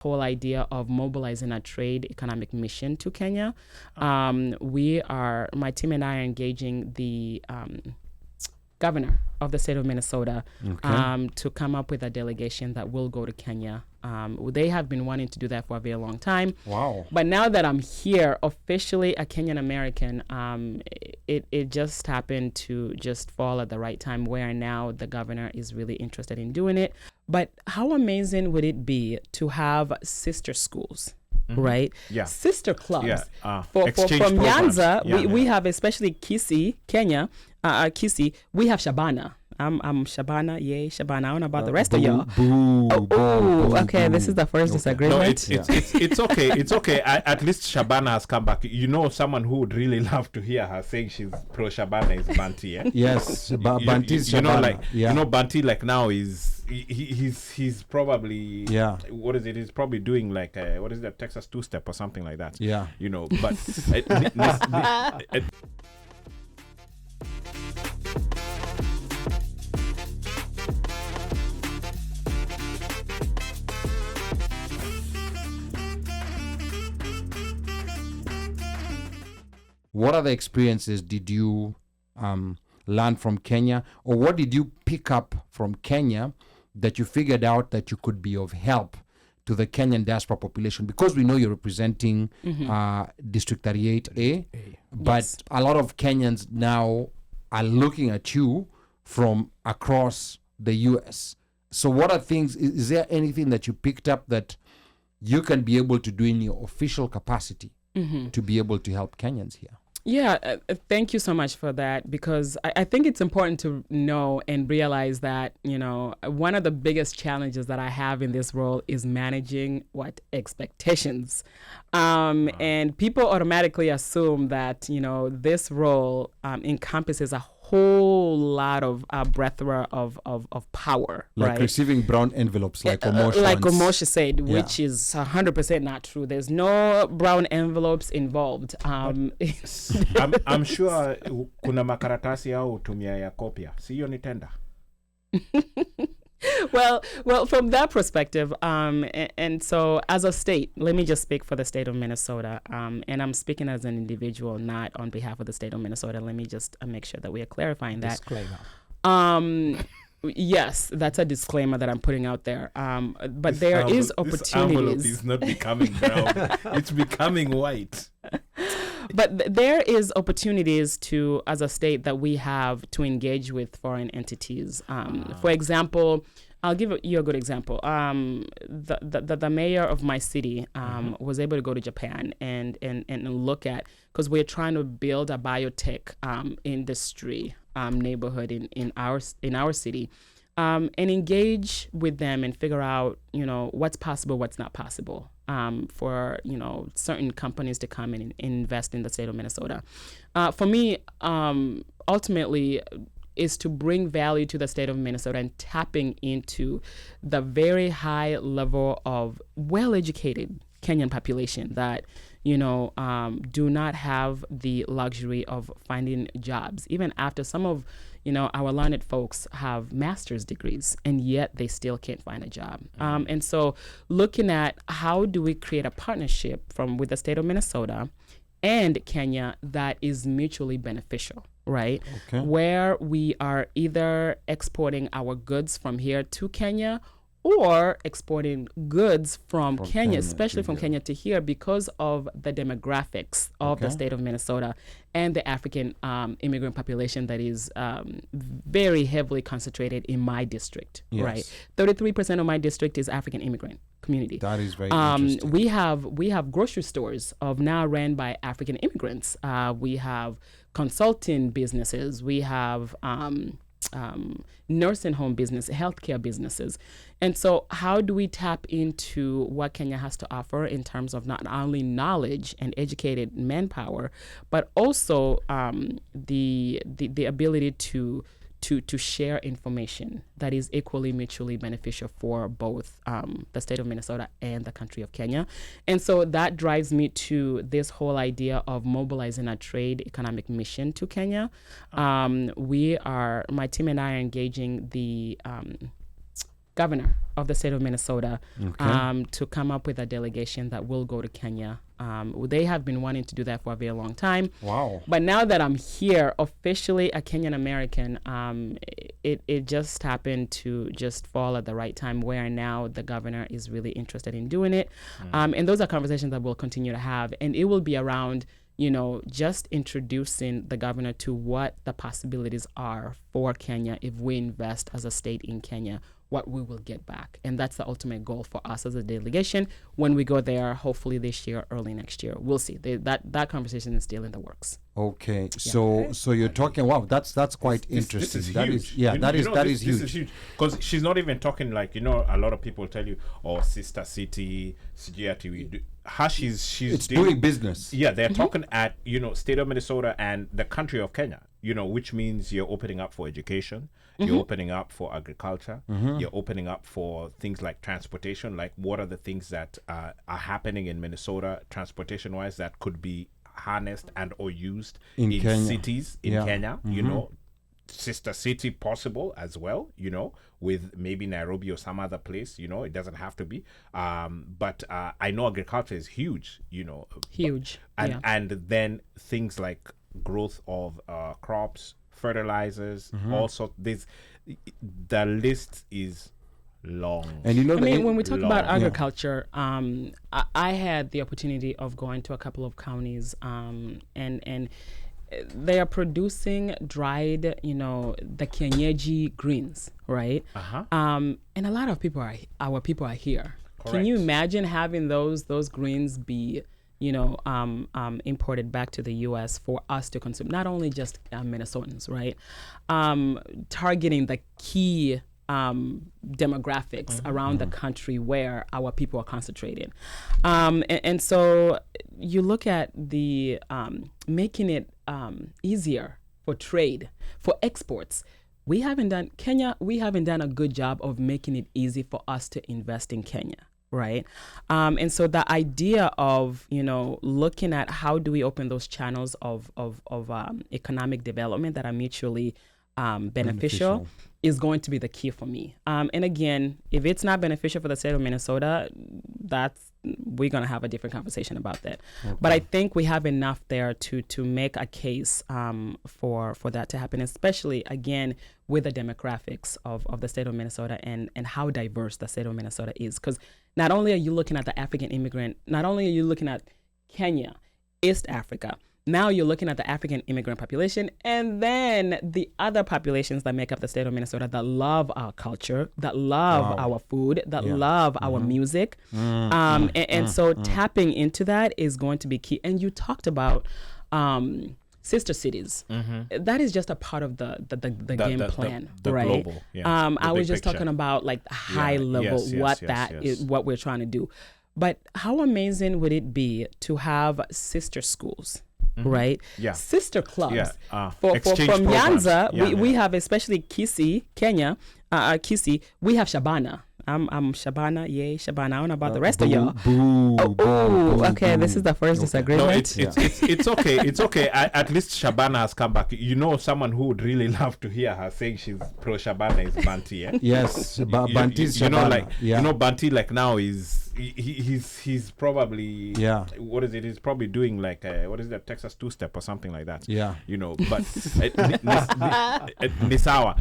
whole idea of mobilizing a trade economic mission to Kenya. My team and I are engaging the governor of the state of Minnesota to come up with a delegation that will go to Kenya. They have been wanting to do that for a very long time. Wow. But now that I'm here, officially a Kenyan American, it just happened to just fall at the right time where now the governor is really interested in doing it. But how amazing would it be to have sister schools? Right? Yeah. Sister clubs. Yeah. From programs. Nyanza, we have, especially Kisii, Kenya, Kisii, we have Shabana. I'm Shabana, yay, Shabana. I don't know about the rest of y'all. Okay, this is the first disagreement. No, it's okay. It's okay. At least Shabana has come back. You know, someone who would really love to hear her saying she's pro Shabana is Banti. Eh? Yes, Banti is Shabana. You know, Banti like now is he's probably what is it? He's probably doing like what is that, Texas two-step or something like that. Yeah, you know, but. What other experiences did you learn from Kenya, or what did you pick up from Kenya that you figured out that you could be of help to the Kenyan diaspora population? Because we know you're representing District 38A, but a lot of Kenyans now are looking at you from across the U.S. So what are things, is there anything that you picked up that you can be able to do in your official capacity to be able to help Kenyans here? Yeah, thank you so much for that, because I think it's important to know and realize that, you know, one of the biggest challenges that I have in this role is managing expectations. And people automatically assume that, you know, this role encompasses a whole lot of plethora of power, like right? Receiving brown envelopes, like Omosha. Like Omosha said, which is 100% not true. There's no brown envelopes involved. I'm sure kuna makaratasi au tumia ya kopia. Siyo ni tenda. Well, from that perspective, and so as a state, let me just speak for the state of Minnesota, and I'm speaking as an individual, not on behalf of the state of Minnesota. Let me just make sure that we are clarifying that. Disclaimer. Yes, that's a disclaimer that I'm putting out there. But there is opportunities. This envelope is not becoming brown; it's becoming white. But there is opportunities to, as a state, that we have to engage with foreign entities. For example, I'll give you a good example. The mayor of my city was able to go to Japan and look at, because we're trying to build a biotech industry neighborhood in our city, and engage with them and figure out, you know, what's possible, what's not possible. For, you know, certain companies to come in and invest in the state of Minnesota. For me, ultimately, is to bring value to the state of Minnesota and tapping into the very high level of well-educated Kenyan population that, you know, do not have the luxury of finding jobs, even after some of, you know, our learned folks have master's degrees, and yet they still can't find a job. And so looking at how do we create a partnership with the state of Minnesota and Kenya that is mutually beneficial, right? Okay. Where we are either exporting our goods from here to Kenya or exporting goods from Kenya, especially from Kenya to here, because of the demographics of the state of Minnesota and the African immigrant population that is very heavily concentrated in my district, right? 33% of my district is African immigrant community. That is very interesting. We have grocery stores now ran by African immigrants. We have consulting businesses. We have nursing home business, healthcare businesses. And so how do we tap into what Kenya has to offer in terms of not only knowledge and educated manpower, but also the ability to share information that is equally mutually beneficial for both the state of Minnesota and the country of Kenya. And so that drives me to this whole idea of mobilizing a trade economic mission to Kenya. My team and I are engaging the governor of the state of Minnesota to come up with a delegation that will go to Kenya. They have been wanting to do that for a very long time. Wow. But now that I'm here, officially a Kenyan American, it just happened to just fall at the right time where now the governor is really interested in doing it. And those are conversations that we'll continue to have. And it will be around, just introducing the governor to what the possibilities are for Kenya if we invest as a state in Kenya, what we will get back. And that's the ultimate goal for us as a delegation when we go there, hopefully this year, early next year. We'll see. That conversation is still in the works. Okay. So you're talking, wow, that's quite interesting. This is huge. That is huge. Because she's not even talking like, a lot of people tell you, sister city, CGRT, she's doing business. Yeah, they're talking at, state of Minnesota and the country of Kenya, which means you're opening up for education. You're opening up for agriculture. You're opening up for things like transportation. Like, what are the things that are happening in Minnesota, transportation-wise, that could be harnessed and or used in cities in Kenya? Sister city possible as well. With maybe Nairobi or some other place. It doesn't have to be. But I know agriculture is huge. Huge. And then things like growth of crops, fertilizers, also the list is long. And when we talk about agriculture, I had the opportunity of going to a couple of counties, and they are producing dried, the kienyeji greens, right? And a lot of our people are here. Correct. Can you imagine having those greens be imported back to the U.S. for us to consume, not only just Minnesotans, right? Targeting the key demographics around the country where our people are concentrated. And so you look at the making it easier for trade, for exports. We haven't done a good job of making it easy for us to invest in Kenya. Right. And so the idea of, looking at how do we open those channels of economic development that are mutually beneficial is going to be the key for me. And again, if it's not beneficial for the state of Minnesota, we're going to have a different conversation about that. Okay. But I think we have enough there to make a case for that to happen, especially, again, with the demographics of the state of Minnesota and how diverse the state of Minnesota is. Because not only are you looking at the African immigrant, not only are you looking at Kenya, East Africa, now you're looking at the African immigrant population and then the other populations that make up the state of Minnesota that love our culture, that love our food, that love our music. So tapping into that is going to be key. And you talked about sister cities. That is just a part of the game plan, the right? Global, I was just talking about like high level, what we're trying to do. But how amazing would it be to have sister schools? Right? Yeah. Sister clubs. Yeah. From Nyanza, we have, especially Kisii, Kenya, Kisii, we have Shabana. I'm Shabana, yay, Shabana. I don't know about the rest of y'all. Okay, this is the first disagreement. No, it's okay. It's okay. At least Shabana has come back. Someone who would really love to hear her saying she's pro Shabana is Banti. Eh? Yes, Banti is Shabana. Banti like now is he's probably what is it? He's probably doing like what is that, Texas two-step or something like that. Yeah, but Nisawa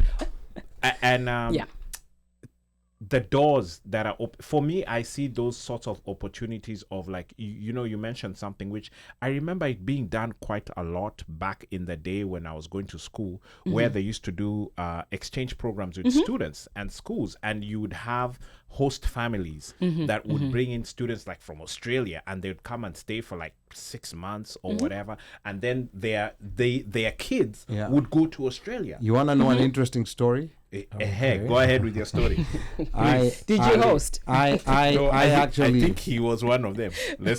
and the doors that are open for me, I see those sorts of opportunities of like, you mentioned something which I remember it being done quite a lot back in the day when I was going to school, where they used to do exchange programs with students and schools, and you would have host families that would bring in students like from Australia, and they'd come and stay for like 6 months or whatever, and then their kids would go to Australia. You want to know an interesting story? Hey, go ahead with your story. Did you host? I think he was one of them.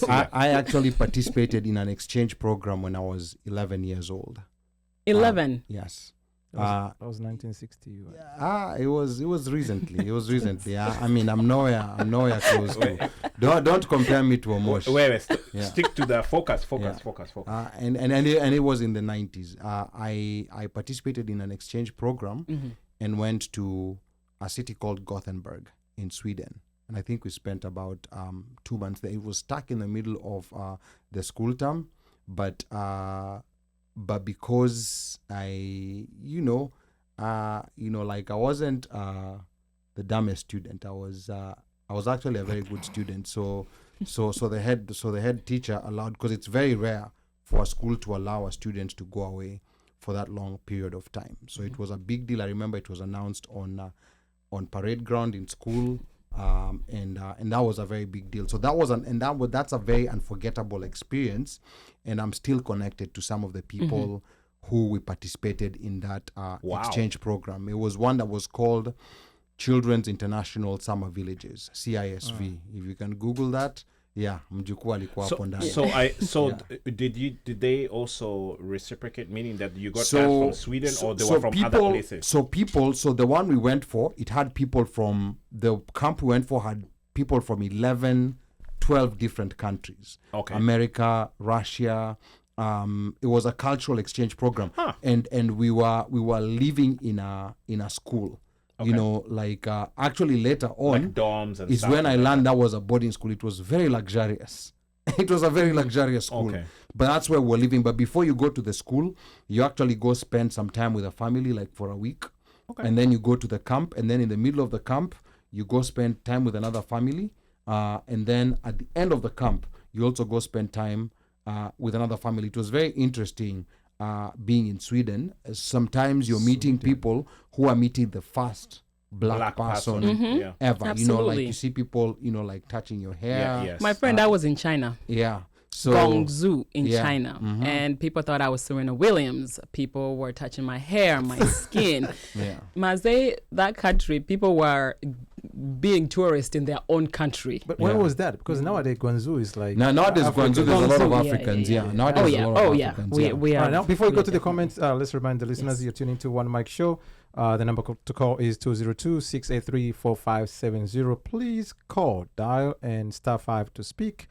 I actually participated in an exchange program when I was 11 years old. 11? Yes. That was 1960. It was recently. I mean, I'm nowhere close to. Don't compare me to Omosh. Wait. Stick to the focus. And it was in the 90s. I participated in an exchange program and went to a city called Gothenburg in Sweden. And I think we spent about 2 months there. It was stuck in the middle of the school term, but because I, like I wasn't the dumbest student. I was actually a very good student. So the head teacher allowed, because it's very rare for a school to allow a student to go away for that long period of time. So it was a big deal. I remember it was announced on parade ground in school. And that was a very big deal. So that's a very unforgettable experience, and I'm still connected to some of the people who we participated in that exchange program. It was one that was called Children's International Summer Villages, CISV. If you can Google that, mjukuu alikuwa hapo ndani. Did they also reciprocate, meaning that you got guys from Sweden or they were from other places? So the one we went for, it had people from, the camp we went for had people from 11, 12 different countries. Okay. America, Russia. It was a cultural exchange program. And we were living in a school. Okay. Actually later on, like dorms and is when I learned that was a boarding school. It was very luxurious. It was a very luxurious school. Okay. But that's where we're living. But before you go to the school, you actually go spend some time with a family, like for a week. Okay. And then you go to the camp. And then in the middle of the camp, you go spend time with another family. And then at the end of the camp, you also go spend time with another family. It was very interesting. Being in Sweden, sometimes you're meeting people who are meeting the first black person ever. Absolutely. You see people, like touching your hair. Yeah, yes. My friend, I was in China. Yeah. So Guangzhou in China. And people thought I was Serena Williams. People were touching my hair, my skin. Maze, that country, people were being tourists in their own country. But when was that? Because nowadays Guangzhou is like... Nowadays Guangzau, there's a lot of Africans. Nowadays there's a lot of Africans. We are. Now, before we go to the comments, let's remind the listeners you're tuning to OneMicShow. The number to call is 202-683-4570. Please call, dial, and *5 to speak.